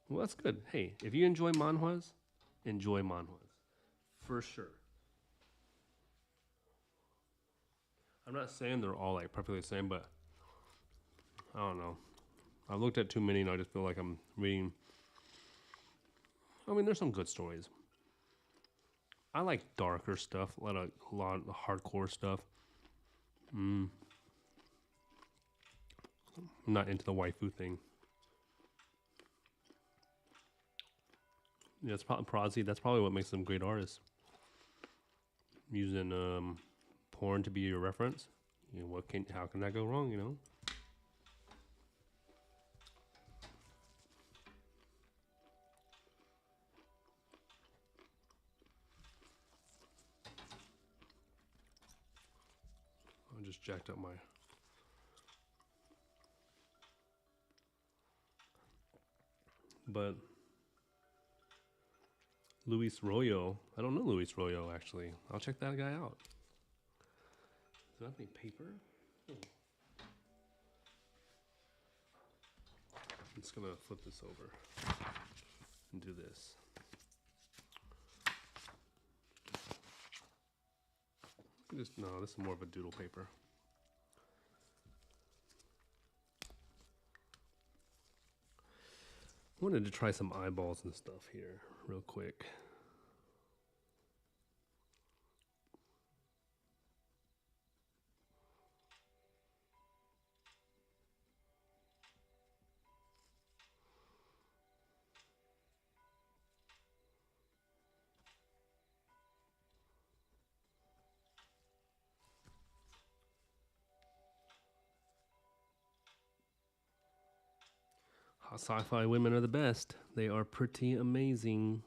Well, that's good. Hey, if you enjoy manhwas, enjoy manhwas. For sure. I'm not saying they're all like perfectly the same, but I don't know. I've looked at too many and I just feel like I'm reading. I mean, there's some good stories. I like darker stuff, a lot of hardcore stuff. Mm. I'm not into the waifu thing. Yeah, it's probably Prozzy. That's probably what makes them great artists. Using porn to be your reference. You know, how can that go wrong? You know. I just jacked up my. But Luis Royo, I don't know Luis Royo actually. I'll check that guy out. Does that have any paper? Oh. I'm just gonna flip this over and do this. No, this is more of a doodle paper. I wanted to try some eyeballs and stuff here real quick. Hot sci-fi women are the best. They are pretty amazing.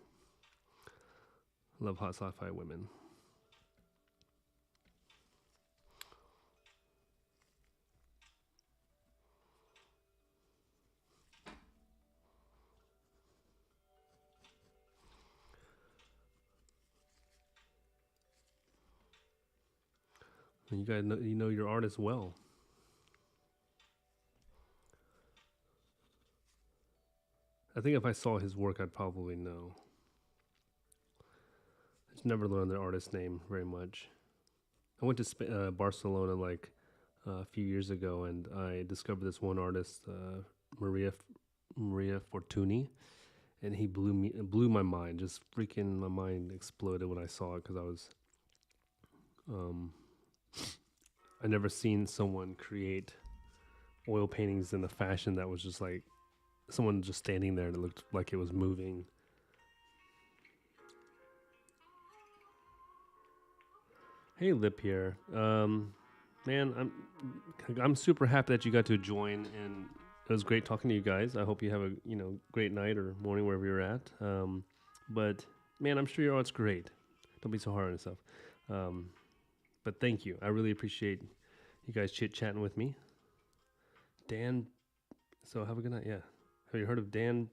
Love hot sci-fi women. And you guys know your artist well. I think if I saw his work, I'd probably know. I just never learned the artist's name very much. I went to Barcelona like a few years ago, and I discovered this one artist, Maria Fortuny, and he blew my mind. Just freaking my mind exploded when I saw it because I was, I never seen someone create oil paintings in a fashion that was just like someone just standing there and it looked like it was moving. Hey, Lip here. Man, I'm super happy that you got to join, and it was great talking to you guys. I hope you have a great night or morning wherever you're at. But man, I'm sure your art's great. Don't be so hard on yourself. But thank you. I really appreciate you guys chit-chatting with me. Dan, so have a good night. Yeah. Have you heard of Dan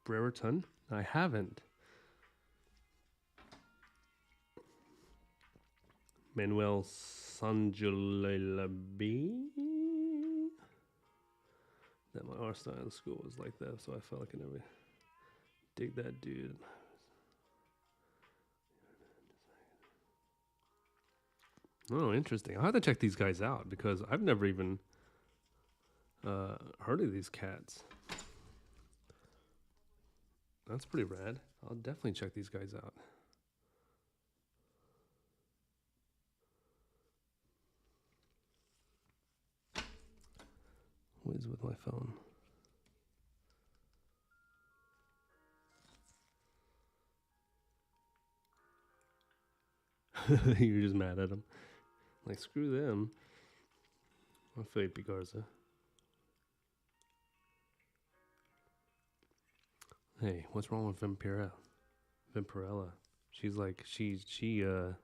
Brereton? I haven't. Manuel Sanjalabi. That my art style in school was like that, so I felt like I never dig that dude. Oh, interesting. I'll have to check these guys out because I've never even heard of these cats. That's pretty rad. I'll definitely check these guys out. What is with my phone? You're just mad at them. Like, screw them. I feel you, Pigarza. Hey, what's wrong with Vampirella? She's like she's the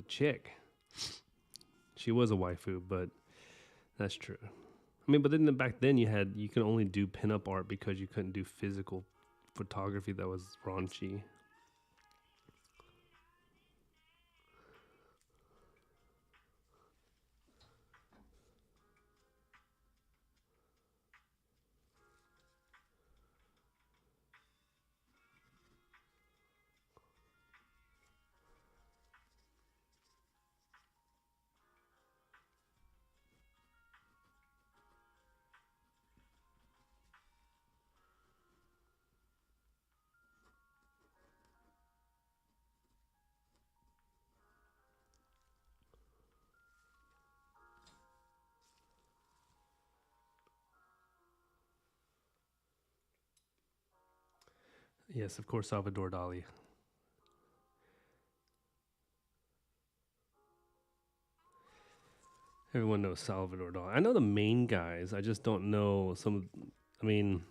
chick. She was a waifu, but that's true. I mean, but then back then you could only do pinup art because you couldn't do physical photography that was raunchy. Yes, of course, Salvador Dali. Everyone knows Salvador Dali. I know the main guys. I just don't know some. I mean,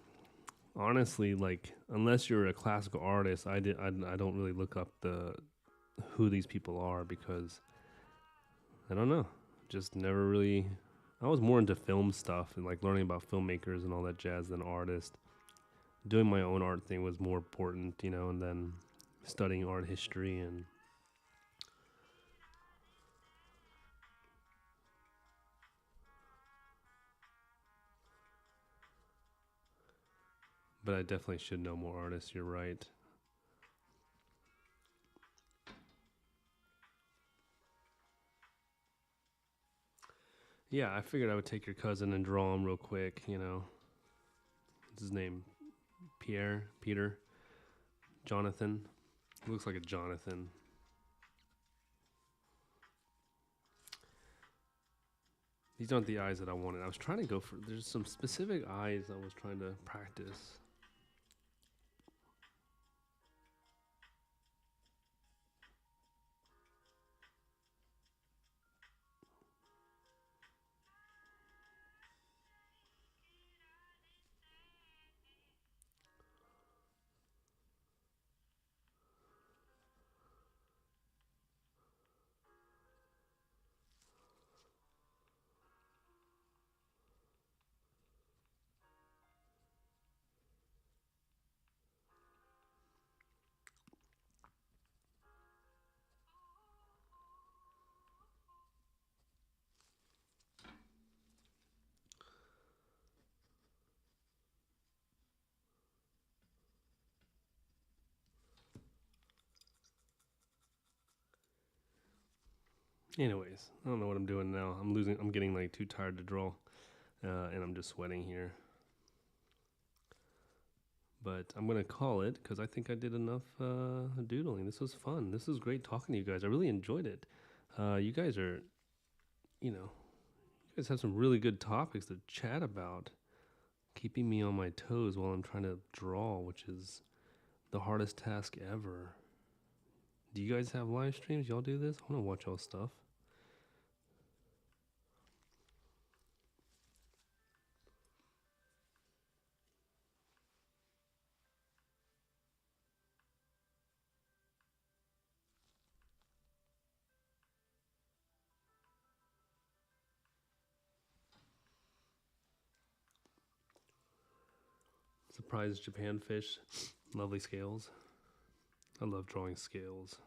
honestly, like unless you're a classical artist, I don't really look up the who these people are because I don't know. Just never really. I was more into film stuff and like learning about filmmakers and all that jazz than artists. Doing my own art thing was more important, you know, and then studying art history and. But I definitely should know more artists. You're right. Yeah, I figured I would take your cousin and draw him real quick. You know, what's his name? Pierre, Peter, Jonathan. He looks like a Jonathan. These aren't the eyes that I wanted. I was trying to go for. There's some specific eyes I was trying to practice. Anyways, I don't know what I'm doing now. I'm losing. I'm getting like too tired to draw, and I'm just sweating here. But I'm gonna call it because I think I did enough doodling. This was fun. This was great talking to you guys. I really enjoyed it. You guys are, you know, you guys have some really good topics to chat about, keeping me on my toes while I'm trying to draw, which is the hardest task ever. Do you guys have live streams? Y'all do this? I want to watch y'all stuff. Surprise Japan fish. Lovely scales. I love drawing scales.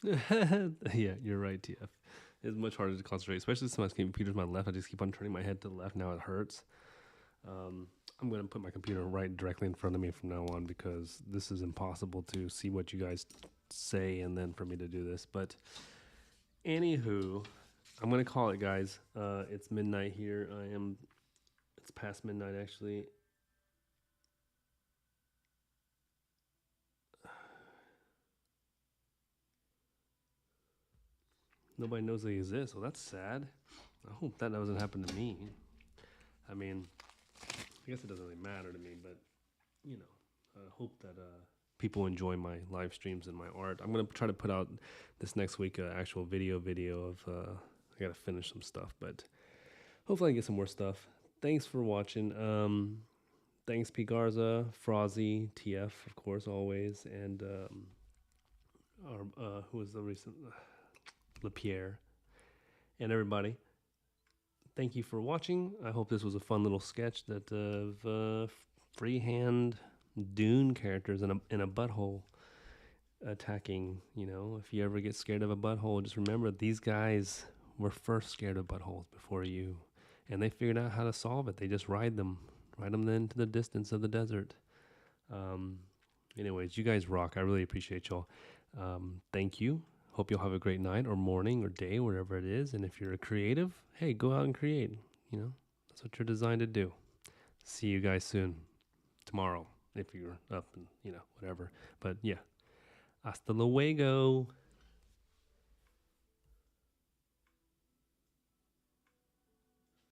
Yeah, you're right, TF. It's much harder to concentrate, especially since my computer's my left. I just keep on turning my head to the left. Now it hurts. Um, I'm going to put my computer right directly in front of me from now on because this is impossible to see what you guys say and then for me to do this. But anywho, I'm going to call it, guys. It's midnight here. It's past midnight actually. Nobody knows they exist. Well, that's sad. I hope that doesn't happen to me. I mean, I guess it doesn't really matter to me, but you know, I hope that people enjoy my live streams and my art. I'm gonna try to put out this next week an actual video of. I gotta finish some stuff, but hopefully I can get some more stuff. Thanks for watching. Thanks P Garza, Frozzy, TF, of course, always, and who was the recent LaPierre, and everybody. Thank you for watching. I hope this was a fun little sketch that of freehand Dune characters in a butthole attacking. You know, if you ever get scared of a butthole, just remember these guys were first scared of buttholes before you, and they figured out how to solve it. They just ride them into the distance of the desert. Anyways, you guys rock. I really appreciate y'all. Thank you. Hope you'll have a great night or morning or day, wherever it is. And if you're a creative, hey, go out and create. You know, that's what you're designed to do. See you guys soon. Tomorrow, if you're up and, you know, whatever. But yeah, hasta luego.